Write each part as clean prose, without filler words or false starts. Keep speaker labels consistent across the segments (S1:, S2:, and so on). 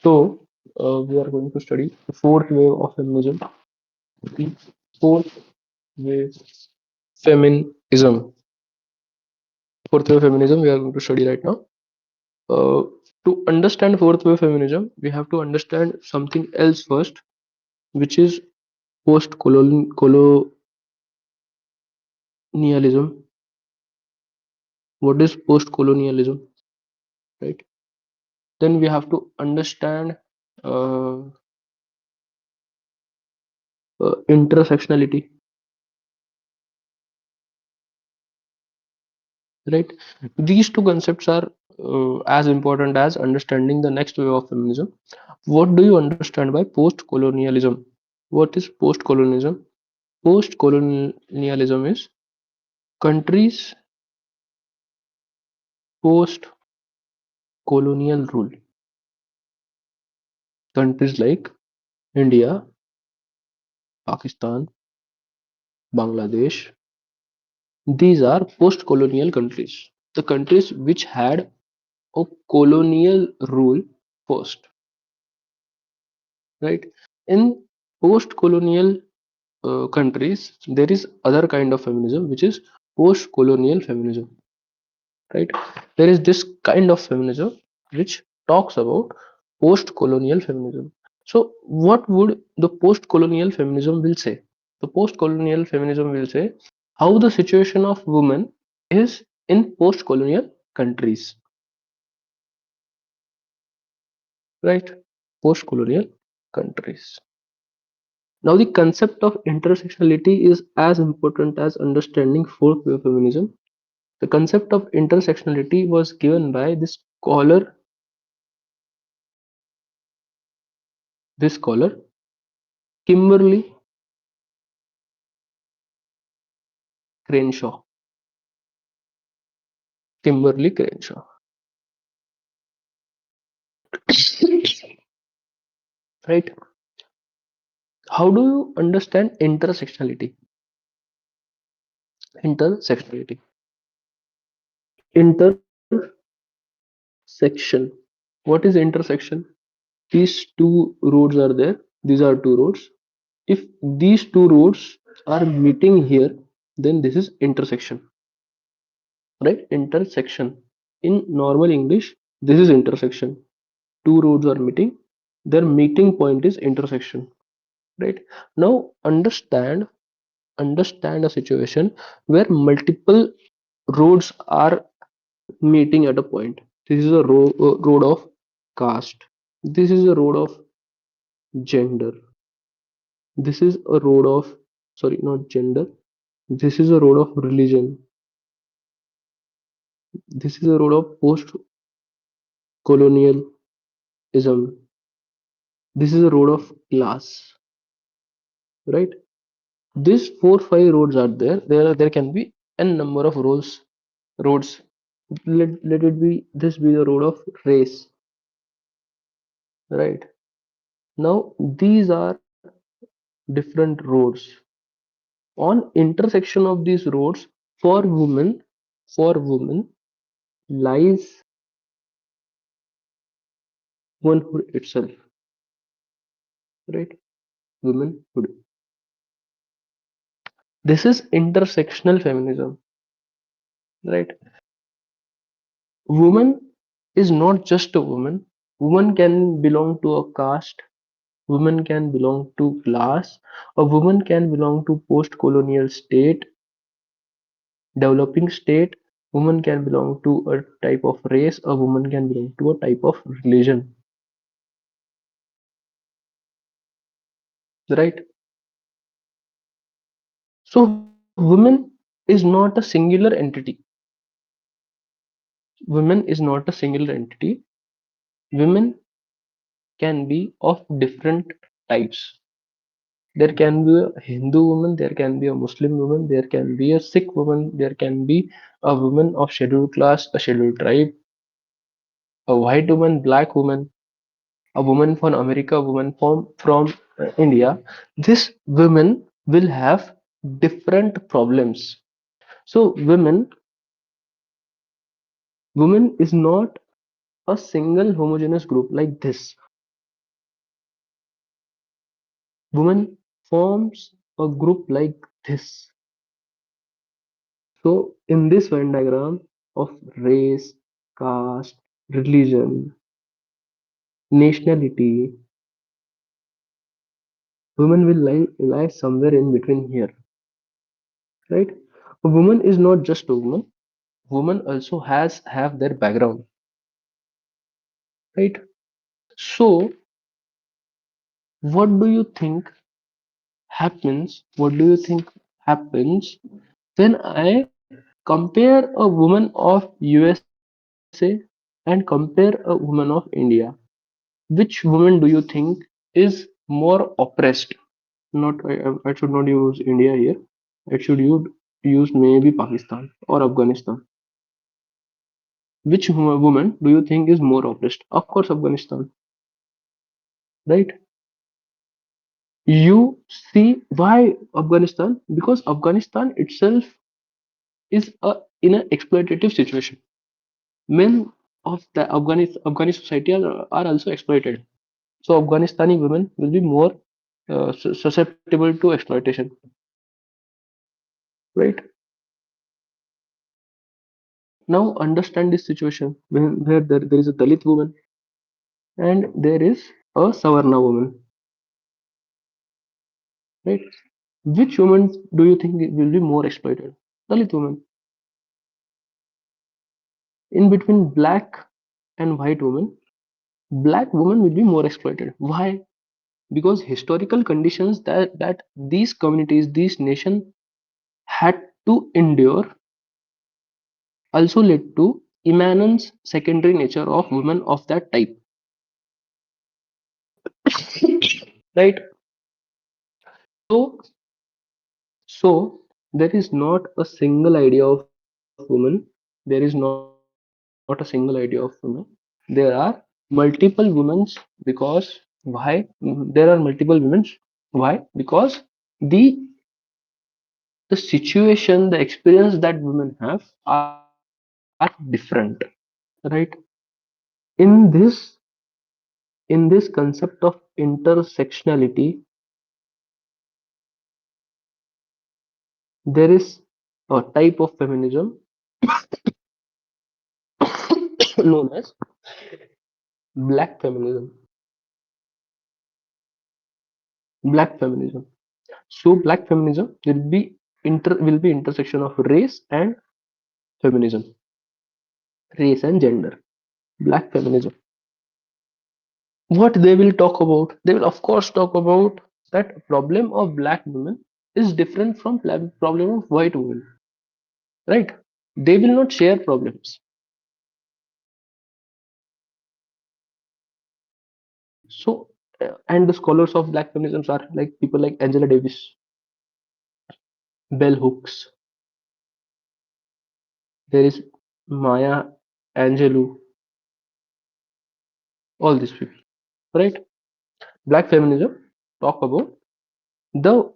S1: So, we are going to study the fourth wave of feminism. The fourth wave feminism. Fourth wave feminism we are going to study right now. Uh, to understand fourth wave feminism, we have to understand something else first, which is post-colonialism. What is post-colonialism, right? Then we have to understand uh, intersectionality, right? These two concepts are as important as understanding the next wave of feminism. What do you understand by post-colonialism? What is post-colonialism? Post-colonialism is countries post-colonial rule. Countries like India, Pakistan, Bangladesh, these are post-colonial countries. The countries which had a colonial rule first, right? In post-colonial countries, there is other kind of feminism which is post-colonial feminism, right? There is this kind of feminism which talks about post-colonial feminism. So what would the post-colonial feminism will say? The post-colonial feminism will say how the situation of women is in post-colonial countries, right? Post-colonial countries. Now the concept of intersectionality is as important as understanding fourth wave feminism. The concept of intersectionality was given by this scholar Kimberly Crenshaw. Kimberly Crenshaw. Right? How do you understand intersectionality? Intersectionality. Intersection. What is intersection? These two roads are there. These are two roads. If these two roads are meeting here, then this is intersection. Right? Intersection. In normal English, this is intersection. Two roads are meeting. Their meeting point is intersection. Right? Now understand a situation where multiple roads are meeting at a point. This is a road of caste. This is a road of gender. This is a road of, sorry, not gender. This is a road of religion. This is a road of post-colonialism. This is a road of class, right? These 4 5 roads are there. There can be n number of roads. Let it be this be the road of race, right? Now these are different roads. On intersection of these roads, for women lies womanhood itself, right? Womanhood. This is intersectional feminism, right? Woman is not just a woman. Woman can belong to a caste. Woman can belong to class. A woman can belong to post-colonial state, developing state. Woman can belong to a type of race. A woman can belong to a type of religion, right? So women is not a singular entity. Women is not a singular entity. Women can be of different types. There can be a Hindu woman, there can be a Muslim woman, there can be a Sikh woman, there can be a woman of scheduled class, a scheduled tribe, a white woman, black woman, a woman from America, a woman from India. These women will have different problems. So women is not a single homogeneous group like this. woman forms a group like this. So in this Venn diagram of race, caste, religion, nationality, women will lie somewhere in between here, right? A woman is not just a woman. Woman also have their background, right? So what do you think happens? What do you think happens when I compare a woman of USA and compare a woman of India? Which woman do you think is more oppressed? Not I should not use India here. I should use maybe Pakistan or Afghanistan. Which woman do you think is more oppressed? Of course, Afghanistan, right? You see why Afghanistan? Because Afghanistan itself is in an exploitative situation. Men of the Afghani society are also exploited. So Afghanistani women will be more susceptible to exploitation, right? Now understand this situation where there is a Dalit woman and there is a Savarna woman, right? Which woman do you think will be more exploited? Dalit woman. In between black and white woman, black woman will be more exploited. Why? Because historical conditions that these communities, these nation had to endure also led to immanence secondary nature of women of that type, right? So so there is not a single idea of woman. There is not a single idea of women. There are multiple women's because why? There are multiple women's. Why? Because the the situation, the experience that women have are different, right? In this concept of intersectionality, there is a type of feminism known as black feminism. Black feminism. So black feminism will be intersection of race and feminism, race and gender. Black feminism. What they will talk about? They will of course talk about that problem of black women is different from problem of white women, right? They will not share problems. So and the scholars of black feminisms are like people like Angela Davis, Bell Hooks. There is Maya Angelou. All these people, right? Black feminism talk about the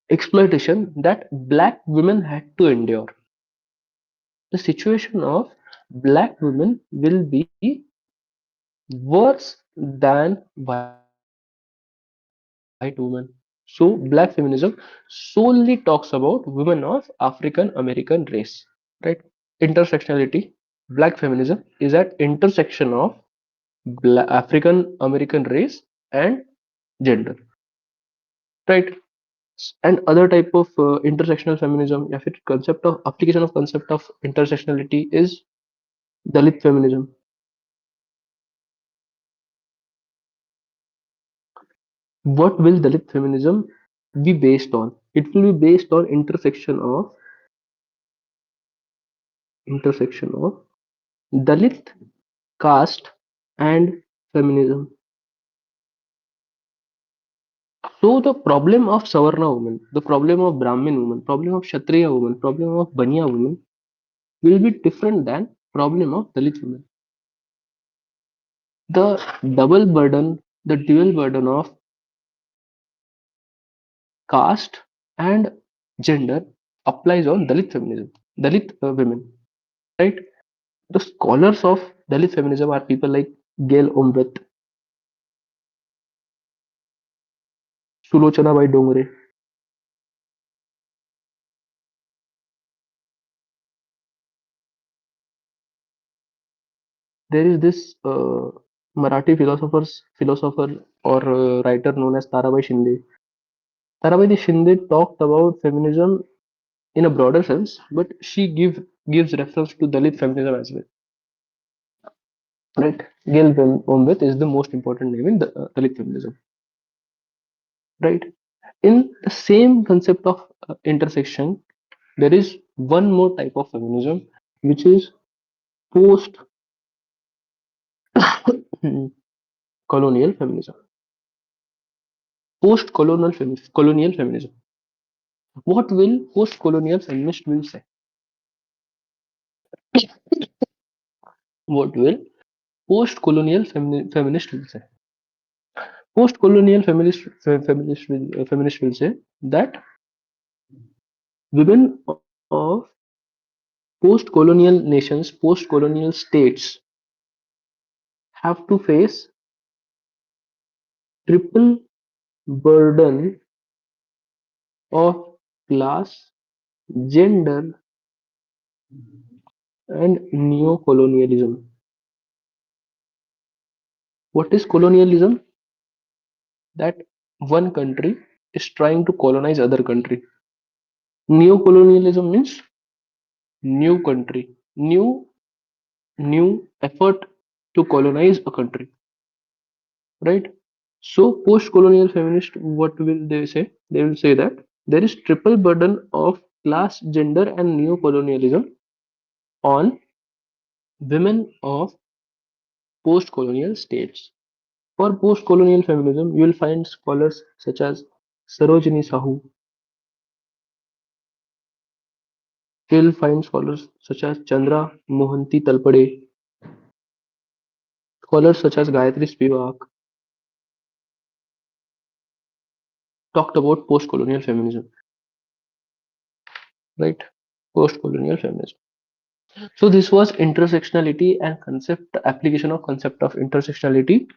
S1: exploitation that black women had to endure. The situation of black women will be worse than white women. So black feminism solely talks about women of African American race, right? Intersectionality. Black feminism is at intersection of African American race and gender, right? And other type of intersectional feminism, या फिर concept of application of concept of intersectionality is Dalit feminism. What will Dalit feminism be based on? It will be based on intersection of Dalit, caste, and feminism. So the problem of Savarna woman, the problem of Brahmin woman, problem of Kshatriya woman, problem of Baniya woman will be different than problem of Dalit woman. The double burden, the dual burden of caste and gender applies on Dalit feminism, Dalit women, right? The scholars of Dalit feminism are people like Gail Ombreth, Sulochana by Dongre. There is this Marathi philosopher or writer known as Tarabai Shinde. Tarabai Shinde talked about feminism in a broader sense, but she gives reference to Dalit feminism as well. Right? Gail Ombet is the most important name in the Dalit feminism. Right? In the same concept of intersection, there is one more type of feminism, which is post colonial feminism. Post colonial feminism. What will post colonial feminist will say? What will post colonial feminist will say? Post colonial feminist will say that women of post colonial nations, post colonial states have to face triple burden of class, gender, and neo-colonialism. What is colonialism? That one country is trying to colonize other country. Neo-colonialism means new country, new effort to colonize a country, right? So post-colonial feminist, what will they say? They will say that there is triple burden of class, gender, and neo-colonialism on women of post-colonial states. For post-colonial feminism, you will find scholars such as Sarojini Sahu. You will find scholars such as Chandra Mohanty Talpade, scholars such as Gayatri Spivak talked about post-colonial feminism, right? Post-colonial feminism. So this was intersectionality and concept application of concept of intersectionality.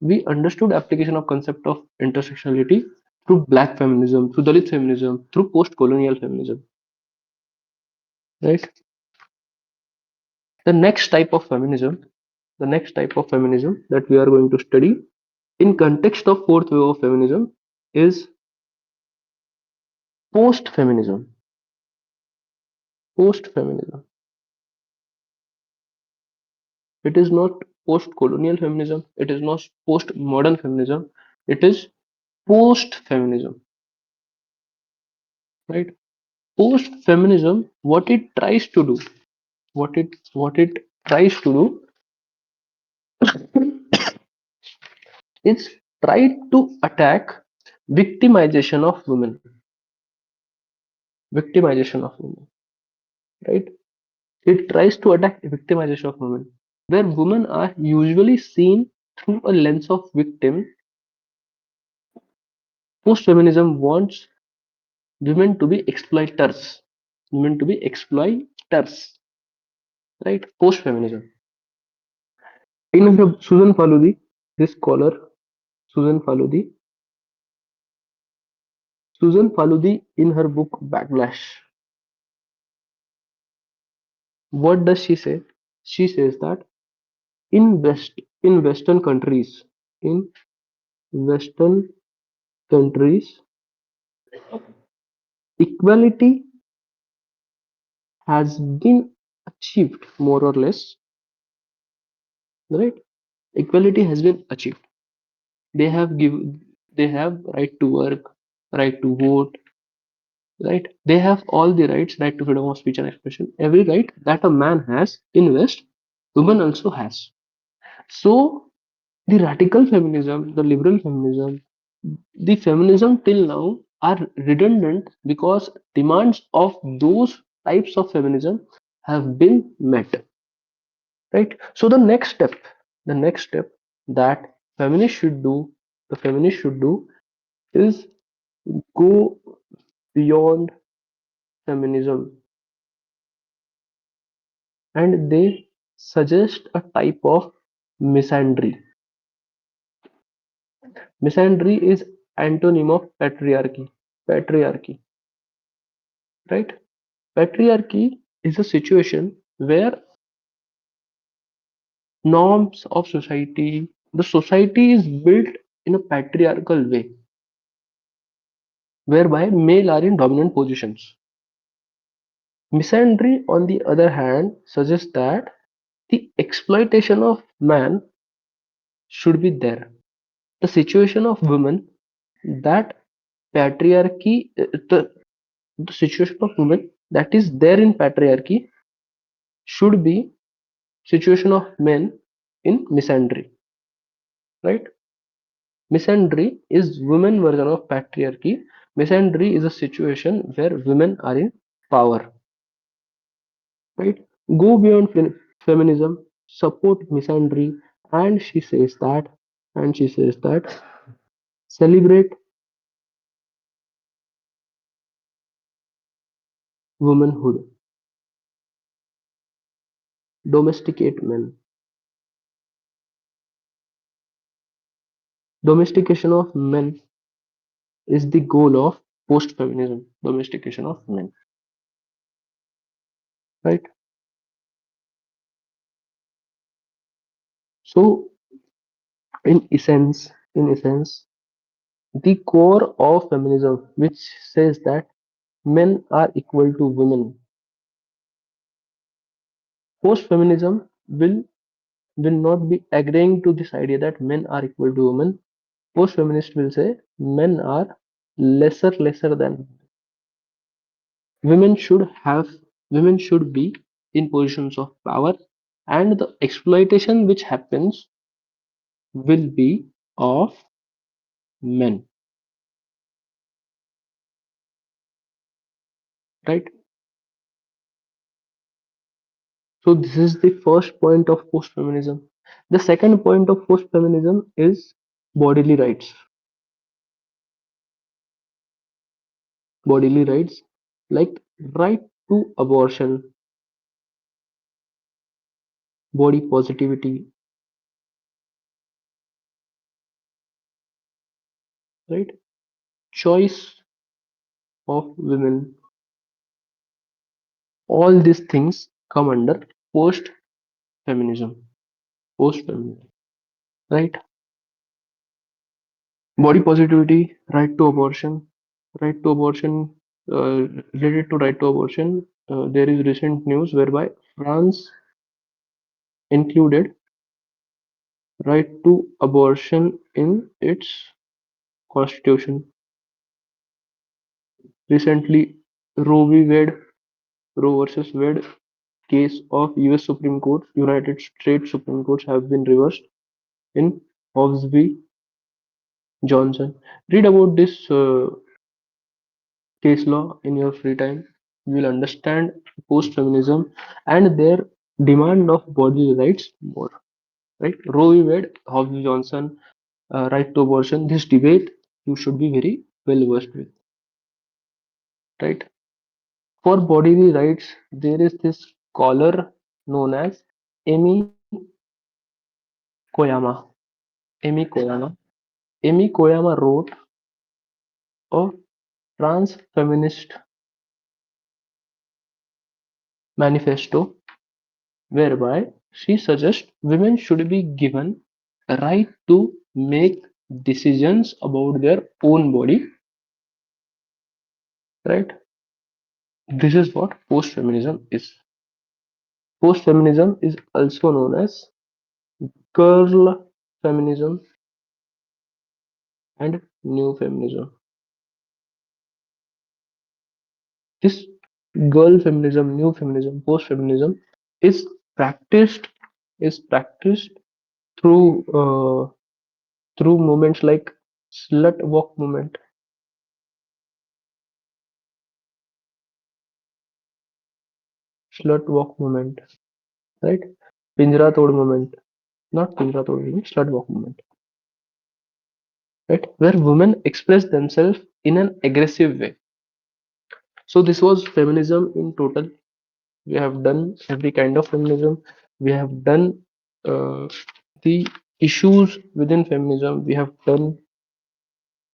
S1: We understood application of concept of intersectionality through black feminism, through Dalit feminism, through post-colonial feminism, right? The next type of feminism, the next type of feminism that we are going to study in context of fourth wave of feminism is post-feminism. Post-feminism. It is not post-colonial feminism. It is not post-modern feminism. It is post-feminism, right? Post-feminism, what it tries to do, what it tries to do is try to attack victimization of women, victimization of women, right? It tries to attack victimization of women, where women are usually seen through a lens of victim. Post-feminism wants women to be exploiters, women to be exploiters, right? Post-feminism. In her, Susan Faludi, this scholar, Susan Faludi, Susan Faludi, in her book Backlash, what does she say? She says that in Western countries, in Western countries, equality has been achieved more or less, right? Equality has been achieved. They have given, they have right to work, right to vote, right? They have all the rights, right to freedom of speech and expression. Every right that a man has in West, women also has. So the radical feminism, the liberal feminism, the feminism till now are redundant because demands of those types of feminism have been met, right? So the next step that feminists should do, the feminists should do is go beyond feminism, and they suggest a type of misandry. Misandry is antonym of patriarchy. Patriarchy, right? Patriarchy is a situation where norms of society, the society is built in a patriarchal way, whereby male are in dominant positions. Misandry, on the other hand, suggests that the exploitation of man should be there. The situation of women, that patriarchy, the situation of women that is there in patriarchy should be situation of men in misandry, right? Misandry is women version of patriarchy. Misandry is a situation where women are in power, right? Go beyond feminism, support misandry, and she says that celebrate womanhood, domesticate men. Domestication of men is the goal of post-feminism. Domestication of men, right? So, in essence, the core of feminism, which says that men are equal to women, post-feminism will not be agreeing to this idea that men are equal to women. Post-feminist will say men are lesser than women should have women should be in positions of power, and the exploitation which happens will be of men, right? So this is the first point of post-feminism. The second point of post-feminism is bodily rights. Bodily rights like right to abortion, body positivity, right? Choice of women. All these things come under post-feminism. Post-feminism, right? Body positivity, right to abortion, right to abortion, related to right to abortion. There is recent news whereby France included right to abortion in its constitution. Recently, Roe v. Wade, Roe versus Wade case of US Supreme Court, United States Supreme Courts have been reversed in Hobbs v. Johnson. Read about this case law in your free time. You will understand post-feminism and their demand of bodily rights more. Right? Roe v. Wade, Hobbs v. Johnson, right to abortion. This debate you should be very well versed with. Right? For bodily rights, there is this scholar known as Amy Koyama. Amy Koyama. Amy Koyama wrote a trans feminist manifesto whereby she suggests women should be given a right to make decisions about their own body, right? This is what post-feminism is. Post-feminism is also known as girl feminism and new feminism. This girl feminism, new feminism, post-feminism is practiced is practiced through through movements like slut walk movement, slut walk movement, right? Pinjra tod movement, not Pinjra tod movement, slut walk movement, right? Where women express themselves in an aggressive way. So this was feminism in total. We have done every kind of feminism. We have done uh, the issues within feminism. We have done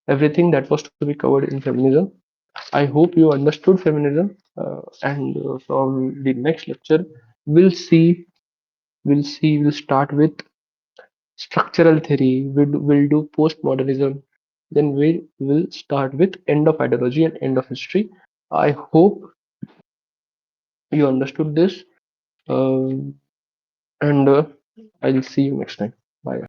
S1: everything that was to be covered in feminism. I hope you understood feminism, and from the next lecture, we'll see, we'll start with structural theory. We'll do postmodernism. Then we will start with end of ideology and end of history. I hope you understood this, and I'll see you next time. Bye.